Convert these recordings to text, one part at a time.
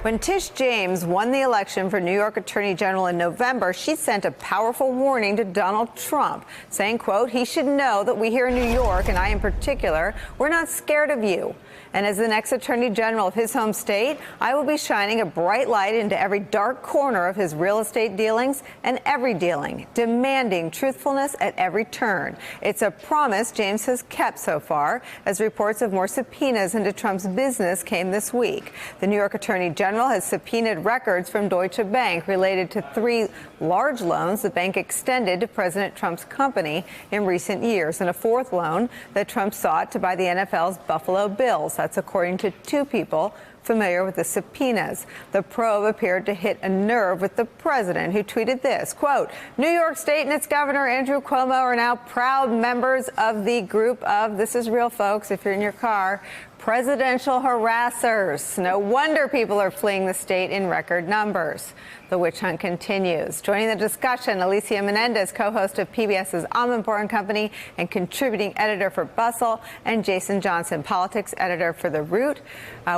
When Tish James won the election for New York Attorney General in November, she sent a powerful warning to Donald Trump, saying, quote, he should know that we here in New York, and I in particular, we're not scared of you. And as the next Attorney General of his home state, I will be shining a bright light into every dark corner of his real estate dealings and every dealing, demanding truthfulness at every turn. It's a promise James has kept so far, as reports of more subpoenas into Trump's business came this week. The New York Attorney General has subpoenaed records from Deutsche Bank related to 3 large loans the bank extended to President Trump's company in recent years, and a 4th loan that Trump sought to buy the NFL's Buffalo Bills. That's according to 2 people familiar with the subpoenas. The probe appeared to hit a nerve with the president, who tweeted this, quote, New York State and its governor, Andrew Cuomo, are now proud members of the group of, this is real, folks, if you're in your car, presidential harassers. No wonder people are fleeing the state in record numbers. The witch hunt continues. Joining the discussion, Alicia Menendez, co-host of PBS's Amanpour and Company and contributing editor for Bustle, and Jason Johnson, politics editor for The Root.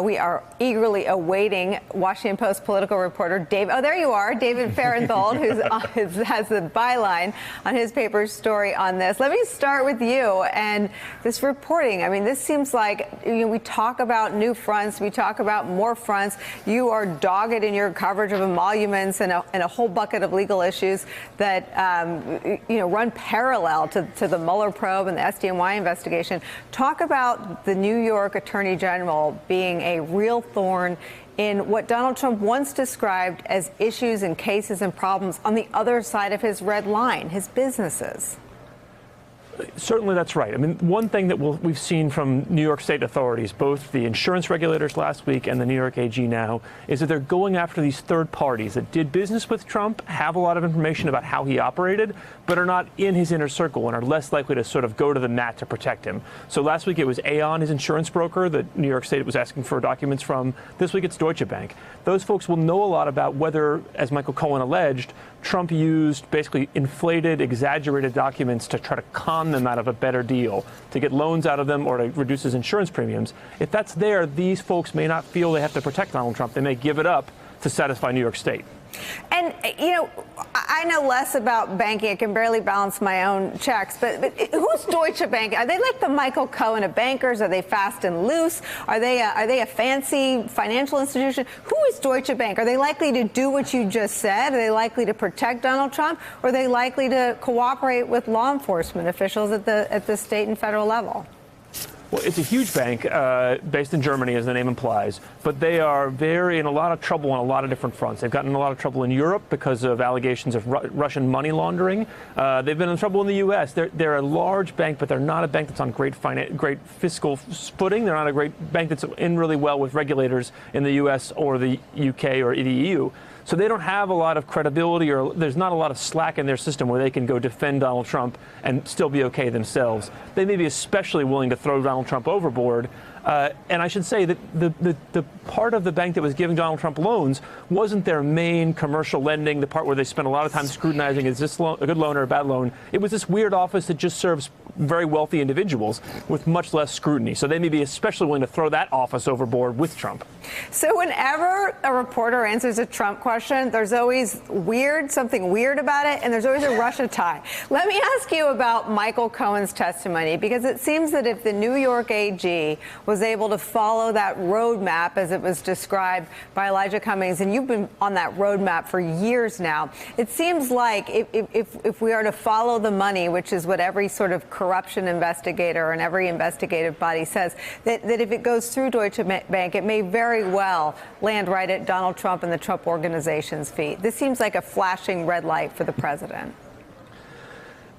We are eagerly awaiting Washington Post political reporter David. Oh, there you are, David Fahrenthold, who has the byline on his paper's story on this. Let me start with you and this reporting. I mean, this seems like, we talk about new fronts, we talk about more fronts. You are dogged in your coverage of emoluments and a whole bucket of legal issues that run parallel to the Mueller probe and the SDNY investigation. Talk about the New York Attorney General being a real thorn in what Donald Trump once described as issues and cases and problems on the other side of his red line, his businesses. Certainly that's right. I mean, one thing that we've seen from New York State authorities, both the insurance regulators last week and the New York AG now, is that they're going after these third parties that did business with Trump, have a lot of information about how he operated, but are not in his inner circle and are less likely to sort of go to the mat to protect him. So last week it was Aon, his insurance broker, that New York State was asking for documents from. This week it's Deutsche Bank. Those folks will know a lot about whether, as Michael Cohen alleged, Trump used basically inflated, exaggerated documents to try to con them out of a better deal, to get loans out of them or to reduce his insurance premiums. If that's there, these folks may not feel they have to protect Donald Trump. They may give it up to satisfy New York State. And, I know less about banking. I can barely balance my own checks. But who's Deutsche Bank? Are they like the Michael Cohen of bankers? Are they fast and loose? Are they a fancy financial institution? Who is Deutsche Bank? Are they likely to do what you just said? Are they likely to protect Donald Trump? Or are they likely to cooperate with law enforcement officials at the state and federal level? Well, it's a huge bank based in Germany, as the name implies, but they are in a lot of trouble on a lot of different fronts. They've gotten in a lot of trouble in Europe because of allegations of Russian money laundering. They've been in trouble in the U.S. They're a large bank, but they're not a bank that's on great fiscal footing. They're not a great bank that's in really well with regulators in the U.S. or the U.K. or the EU. So they don't have a lot of credibility, or there's not a lot of slack in their system where they can go defend Donald Trump and still be okay themselves. They may be especially willing to throw Donald Trump overboard. And I should say that the part of the bank that was giving Donald Trump loans wasn't their main commercial lending, the part where they spent a lot of time scrutinizing, is this loan a good loan or a bad loan? It was this weird office that just serves very wealthy individuals with much less scrutiny. So they may be especially willing to throw that office overboard with Trump. So whenever a reporter answers a Trump question, there's always something weird about it, and there's always a Russia tie. Let me ask you about Michael Cohen's testimony, because it seems that if the New York AG was able to follow that roadmap as it was described by Elijah Cummings, and you've been on that roadmap for years now, it seems like if we are to follow the money, which is what every sort of corruption investigator and every investigative body says, that if it goes through Deutsche Bank, it may very well land right at Donald Trump and the Trump Organization's feet. This seems like a flashing red light for the president.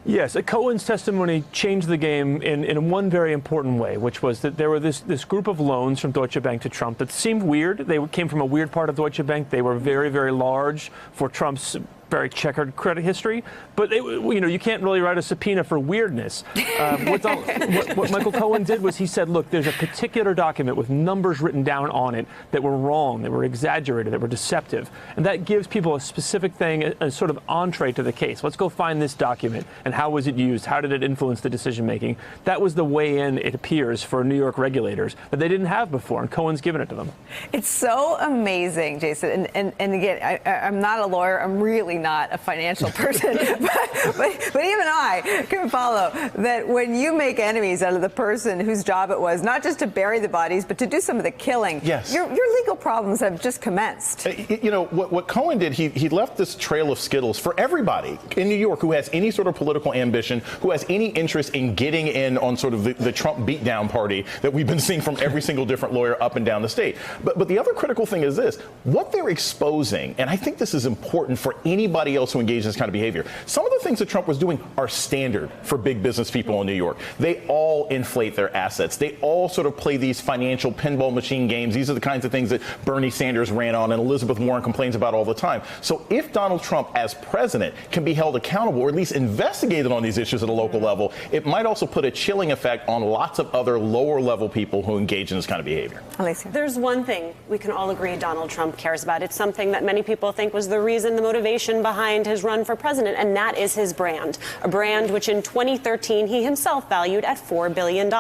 Yes, Cohen's testimony changed the game in one very important way, which was that there were this group of loans from Deutsche Bank to Trump that seemed weird. They came from a weird part of Deutsche Bank. They were very, very large for Trump's very checkered credit history, but you can't really write a subpoena for weirdness. What Michael Cohen did was he said, look, there's a particular document with numbers written down on it that were wrong, that were exaggerated, that were deceptive, and that gives people a specific thing, a sort of entree to the case. Let's go find this document, and how was it used? How did it influence the decision making? That was the way in, it appears, for New York regulators that they didn't have before, and Cohen's given it to them. It's so amazing, Jason, and again, I'm not a lawyer. I'm really not a financial person, but even I can follow that when you make enemies out of the person whose job it was not just to bury the bodies, but to do some of the killing. Yes. Your legal problems have just commenced. You know, what Cohen did, he left this trail of skittles for everybody in New York who has any sort of political ambition, who has any interest in getting in on sort of the Trump beatdown party that we've been seeing from every single different lawyer up and down the state. But the other critical thing is this, what they're exposing, and I think this is important for anybody else who engages in this kind of behavior. Some of the things that Trump was doing are standard for big business people in New York. They all inflate their assets. They all sort of play these financial pinball machine games. These are the kinds of things that Bernie Sanders ran on and Elizabeth Warren complains about all the time. So if Donald Trump as president can be held accountable or at least investigated on these issues at a local level, it might also put a chilling effect on lots of other lower level people who engage in this kind of behavior. Alicia. There's one thing we can all agree Donald Trump cares about. It's something that many people think was the reason, the motivation behind his run for president, and that is his brand. A brand which in 2013 he himself valued at $4 billion.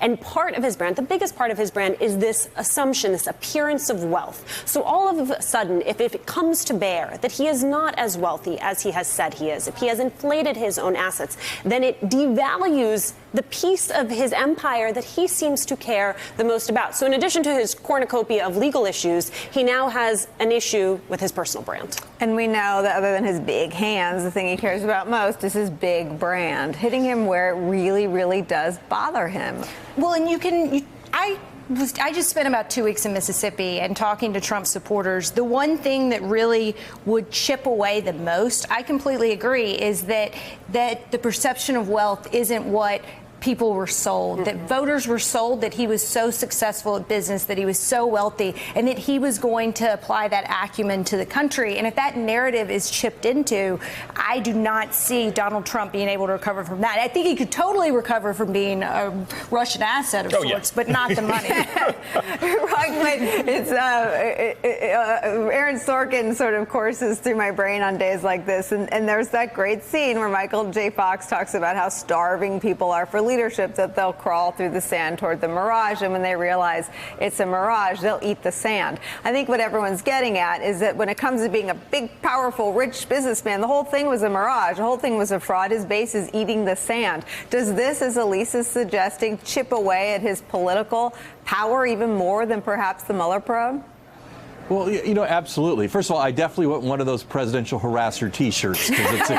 And part of his brand, the biggest part of his brand, is this assumption, this appearance of wealth. So all of a sudden, if it comes to bear that he is not as wealthy as he has said he is, if he has inflated his own assets, then it devalues the piece of his empire that he seems to care the most about. So in addition to his cornucopia of legal issues, he now has an issue with his personal brand. And we know that other than his big hands, the thing he cares about most is his big brand, hitting him where it really, really does bother him. Well, and I just spent about 2 weeks in Mississippi and talking to Trump supporters. The one thing that really would chip away the most, I completely agree, is that the perception of wealth isn't what people were sold, that voters were sold that he was so successful at business, that he was so wealthy, and that he was going to apply that acumen to the country. And if that narrative is chipped into, I do not see Donald Trump being able to recover from that. I think he could totally recover from being a Russian asset of sorts, but not the money. It's Aaron Sorkin sort of courses through my brain on days like this, and there's that great scene where Michael J. Fox talks about how starving people are for leadership, that they'll crawl through the sand toward the mirage, and when they realize it's a mirage, they'll eat the sand. I think what everyone's getting at is that when it comes to being a big, powerful, rich businessman, the whole thing was a mirage. The whole thing was a fraud. His base is eating the sand. Does this, as Elise is suggesting, chip away at his political power even more than perhaps the Mueller probe? Well, absolutely. First of all, I definitely want one of those presidential harasser T-shirts because it's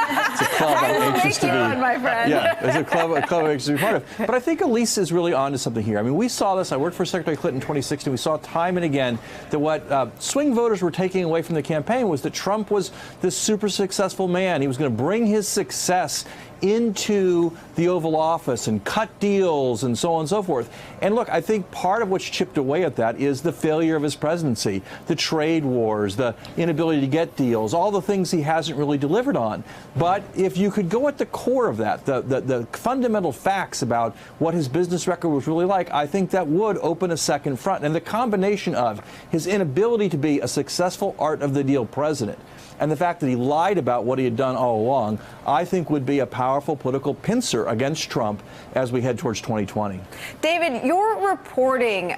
a club I'm anxious to be. My friend. Yeah, it's a club I'm anxious to be part of. But I think Elise is really onto something here. I mean, we saw this. I worked for Secretary Clinton in 2016. We saw time and again that what swing voters were taking away from the campaign was that Trump was this super successful man. He was going to bring his success into the Oval Office and cut deals and so on and so forth. And look, I think part of what's chipped away at that is the failure of his presidency, the trade wars, the inability to get deals, all the things he hasn't really delivered on. But if you could go at the core of that, the fundamental facts about what his business record was really like, I think that would open a second front. And the combination of his inability to be a successful art of the deal president and the fact that he lied about what he had done all along, I think would be a powerful political pincer against Trump as we head towards 2020. David, your reporting,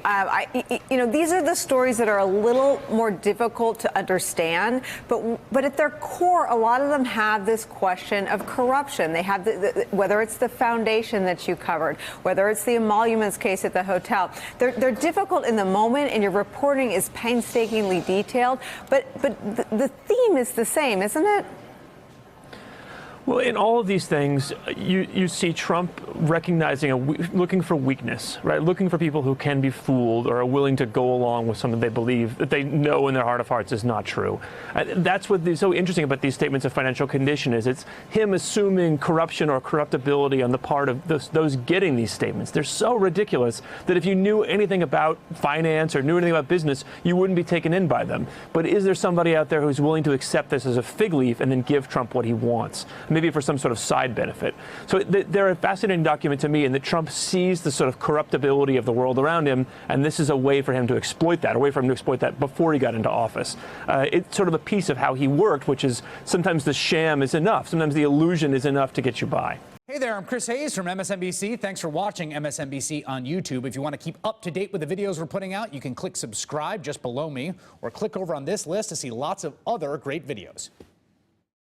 these are the stories that are a little more difficult to understand, but at their core, a lot of them have this question of corruption. They have whether it's the foundation that you covered, whether it's the emoluments case at the hotel. They're difficult in the moment, and your reporting is painstakingly detailed, but the theme is the same, isn't it? Well, in all of these things, you see Trump recognizing, looking for weakness, right? Looking for people who can be fooled or are willing to go along with something they believe that they know in their heart of hearts is not true. That's what is so interesting about these statements of financial condition is it's him assuming corruption or corruptibility on the part of those getting these statements. They're so ridiculous that if you knew anything about finance or knew anything about business, you wouldn't be taken in by them. But is there somebody out there who's willing to accept this as a fig leaf and then give Trump what he wants? Maybe for some sort of side benefit. So they're a fascinating document to me in that Trump sees the sort of corruptibility of the world around him, and this is a way for him to exploit that, a way for him to exploit that before he got into office. It's sort of a piece of how he worked, which is sometimes the sham is enough. Sometimes the illusion is enough to get you by. Hey there, I'm Chris Hayes from MSNBC. Thanks for watching MSNBC on YouTube. If you want to keep up to date with the videos we're putting out, you can click subscribe just below me or click over on this list to see lots of other great videos.